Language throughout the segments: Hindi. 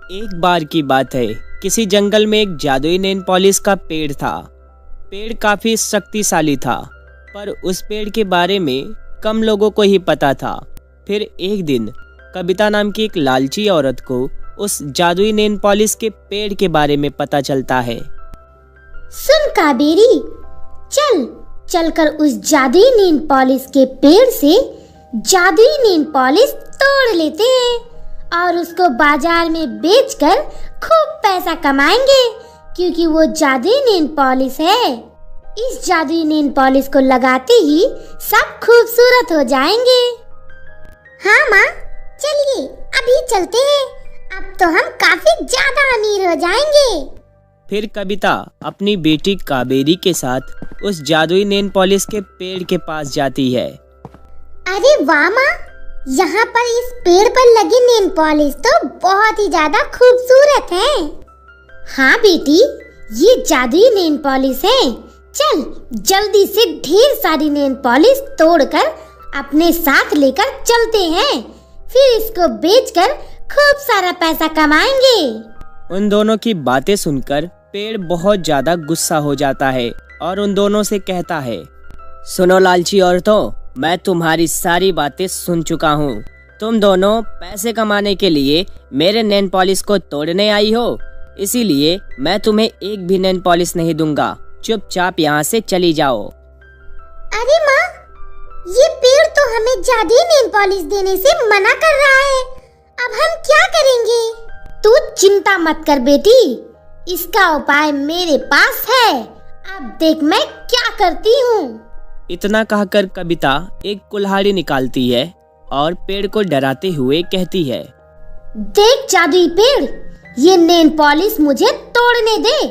एक बार की बात है, किसी जंगल में एक जादुई नेल पॉलिश का पेड़ था। पेड़ काफी शक्तिशाली था, पर उस पेड़ के बारे में कम लोगों को ही पता था। फिर एक दिन कविता नाम की एक लालची औरत को उस जादुई नेल पॉलिश के पेड़ के बारे में पता चलता है। सुन काबेरी, चलकर उस जादुई नेल पॉलिश के पेड़ से जादुई नेल पॉलिश तोड़ लेते हैं और उसको बाजार में बेचकर खूब पैसा कमाएंगे, क्योंकि वो जादुई नेल पॉलिश है। इस जादुई नेल पॉलिश को लगाते ही सब खूबसूरत हो जाएंगे। हाँ माँ, चलिए अभी चलते हैं, अब तो हम काफी ज्यादा अमीर हो जाएंगे। फिर कविता अपनी बेटी काबेरी के साथ उस जादुई नेल पॉलिश के पेड़ के पास जाती है। अरे वाह माँ, यहाँ पर इस पेड़ पर लगी नेल पॉलिश तो बहुत ही ज्यादा खूबसूरत है। हाँ बेटी, ये जादुई नेल पॉलिश है। चल जल्दी से ढेर सारी नेल पॉलिश तोड़कर अपने साथ लेकर चलते हैं, फिर इसको बेचकर खूब सारा पैसा कमाएंगे। उन दोनों की बातें सुनकर पेड़ बहुत ज्यादा गुस्सा हो जाता है और उन दोनों से कहता है, सुनो लालची औरतों, मैं तुम्हारी सारी बातें सुन चुका हूँ। तुम दोनों पैसे कमाने के लिए मेरे नेल पॉलिश को तोड़ने आई हो, इसीलिए मैं तुम्हें एक भी नेल पॉलिश नहीं दूंगा। चुपचाप यहाँ से चली जाओ। अरे माँ, ये पेड़ तो हमें जादुई नेल पॉलिश देने से मना कर रहा है, अब हम क्या करेंगे? तू चिंता मत कर बेटी, इसका उपाय मेरे पास है। अब देख मैं क्या करती हूँ। इतना कहकर कविता एक कुल्हाड़ी निकालती है और पेड़ को डराते हुए कहती है, देख जादुई पेड़, ये नेल पॉलिश मुझे तोड़ने दे,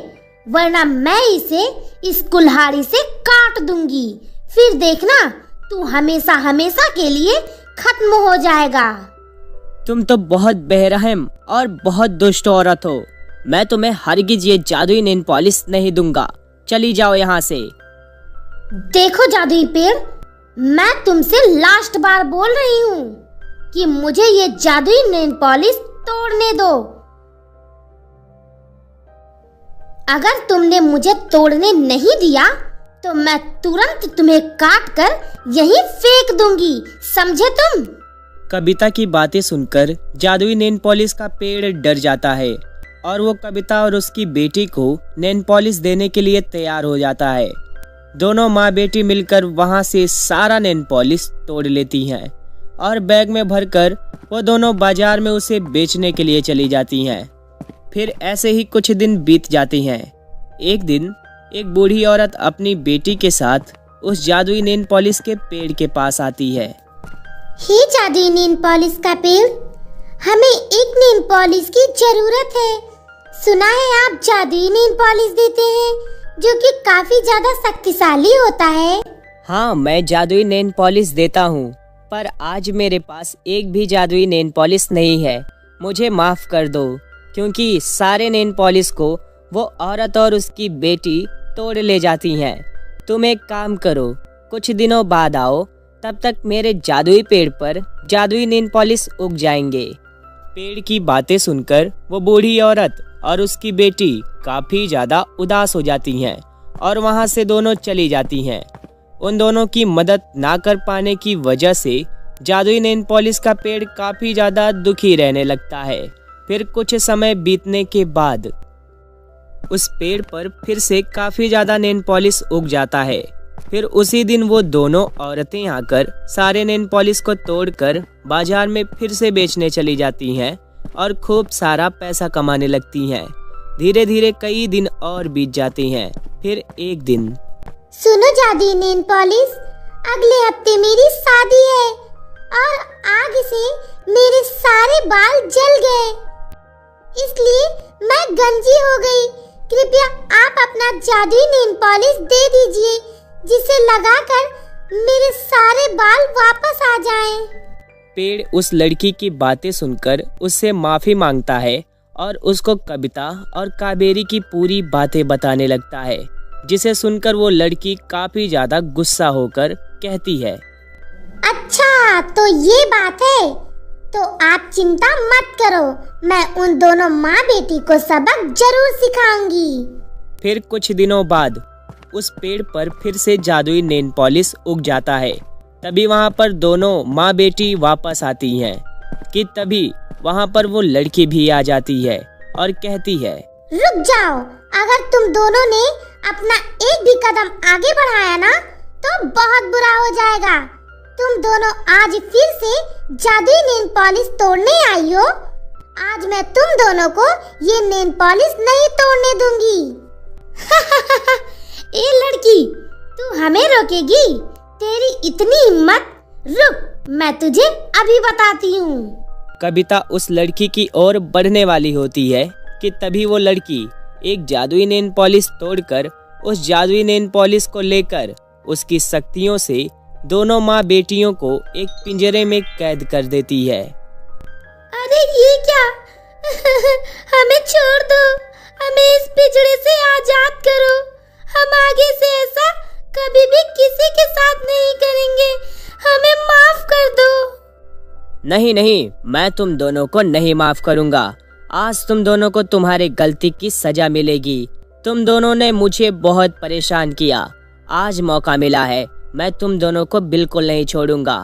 वरना मैं इसे इस कुल्हाड़ी से काट दूंगी। फिर देखना, तू हमेशा हमेशा के लिए खत्म हो जाएगा। तुम तो बहुत बेरहम और बहुत दुष्ट औरत हो। मैं तुम्हें हरगिज ये जादुई नेल पॉलिश नहीं दूंगा। चली जाओ यहाँ से। देखो जादुई पेड़, मैं तुमसे लास्ट बार बोल रही हूँ कि मुझे ये जादुई नेल पॉलिश तोड़ने दो। अगर तुमने मुझे तोड़ने नहीं दिया तो मैं तुरंत तुम्हें काट कर यहीं फेंक दूंगी, समझे तुम? कविता की बातें सुनकर जादुई नेल पॉलिश का पेड़ डर जाता है और वो कविता और उसकी बेटी को नेल पॉलिश देने के लिए तैयार हो जाता है। दोनों माँ बेटी मिलकर वहाँ से सारा नेल पॉलिश तोड़ लेती हैं और बैग में भरकर वो दोनों बाजार में उसे बेचने के लिए चली जाती हैं। फिर ऐसे ही कुछ दिन बीत जाते हैं। एक दिन एक बूढ़ी औरत अपनी बेटी के साथ उस जादुई नेल पॉलिश के पेड़ के पास आती है। हे जादुई नेल पॉलिश का पेड़, हमें एक नेल पॉलिश की जरूरत है। सुना है आप जादुई नेल पॉलिश देते हैं जो कि काफी ज्यादा शक्तिशाली होता है। हाँ, मैं जादुई नेल पॉलिश देता हूँ, पर आज मेरे पास एक भी जादुई नेल पॉलिश नहीं है। मुझे माफ कर दो, क्योंकि सारे नेल पॉलिश को वो औरत और उसकी बेटी तोड़ ले जाती हैं। तुम एक काम करो, कुछ दिनों बाद आओ, तब तक मेरे जादुई पेड़ पर जादुई नेल पॉलिश उग जाएंगे। पेड़ की बातें सुनकर वो बूढ़ी औरत और उसकी बेटी काफी ज्यादा उदास हो जाती हैं और वहां से दोनों चली जाती हैं। उन दोनों की मदद ना कर पाने की वजह से जादुई नेल पॉलिश का पेड़ काफी ज्यादा दुखी रहने लगता है। फिर कुछ समय बीतने के बाद उस पेड़ पर फिर से काफी ज्यादा नेल पॉलिश उग जाता है। फिर उसी दिन वो दोनों औरतें आकर सारे नेल पॉलिश को तोड़कर बाजार में फिर से बेचने चली जाती हैं और खूब सारा पैसा कमाने लगती हैं। धीरे धीरे कई दिन और बीत जाते हैं। फिर एक दिन, सुनो जादुई नेल पॉलिश, अगले हफ्ते मेरी शादी है और आग से मेरे सारे बाल जल गए, इसलिए मैं गंजी हो गई। कृपया आप अपना जादुई नेल पॉलिश दे दीजिए, जिसे लगाकर मेरे सारे बाल वापस आ जाएं। पेड़ उस लड़की की बातें सुनकर उससे माफी मांगता है और उसको कविता और काबेरी की पूरी बातें बताने लगता है, जिसे सुनकर वो लड़की काफी ज्यादा गुस्सा होकर कहती है, अच्छा तो ये बात है, तो आप चिंता मत करो, मैं उन दोनों माँ बेटी को सबक जरूर सिखाऊंगी। फिर कुछ दिनों बाद उस पेड़ पर फिर से जादुई नेल पॉलिश उग जाता है। तभी वहाँ पर दोनों माँ बेटी वापस आती हैं कि तभी वहाँ पर वो लड़की भी आ जाती है और कहती है, रुक जाओ, अगर तुम दोनों ने अपना एक भी कदम आगे बढ़ाया ना तो बहुत बुरा हो जाएगा। तुम दोनों आज फिर से जादुई नेल पॉलिश तोड़ने आई हो। आज मैं तुम दोनों को ये नेल पॉलिश नहीं तोड़ने दूंगी। ए लड़की, तू हमें रोकेगी? तेरी इतनी हिम्मत? रुक, मैं तुझे अभी बताती हूँ। कविता उस लड़की की ओर बढ़ने वाली होती है कि तभी वो लड़की एक जादुई नेल पॉलिश तोड़कर उस जादुई नेल पॉलिश को लेकर उसकी शक्तियों से दोनों माँ बेटियों को एक पिंजरे में कैद कर देती है। अरे ये क्या? हमें छोड़ दो, हमें इस पिंजरे से आजाद करो। हम आगे से ऐसा कभी भी किसी के साथ नहीं करेंगे, हमें माफ कर दो। नहीं नहीं, मैं तुम दोनों को नहीं माफ करूँगा। आज तुम दोनों को तुम्हारी गलती की सजा मिलेगी। तुम दोनों ने मुझे बहुत परेशान किया, आज मौका मिला है, मैं तुम दोनों को बिल्कुल नहीं छोड़ूंगा।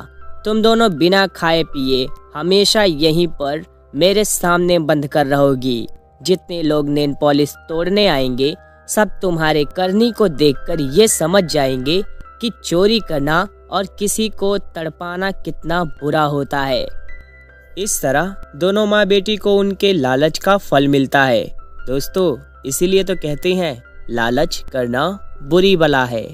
तुम दोनों बिना खाए पिए हमेशा यहीं पर मेरे सामने बंद कर रहोगी। जितने लोग नेल पॉलिश तोड़ने आएंगे सब तुम्हारे करनी को देखकर ये समझ जाएंगे कि चोरी करना और किसी को तड़पाना कितना बुरा होता है। इस तरह दोनों माँ बेटी को उनके लालच का फल मिलता है। दोस्तों, इसीलिए तो कहते हैं लालच करना बुरी बला है।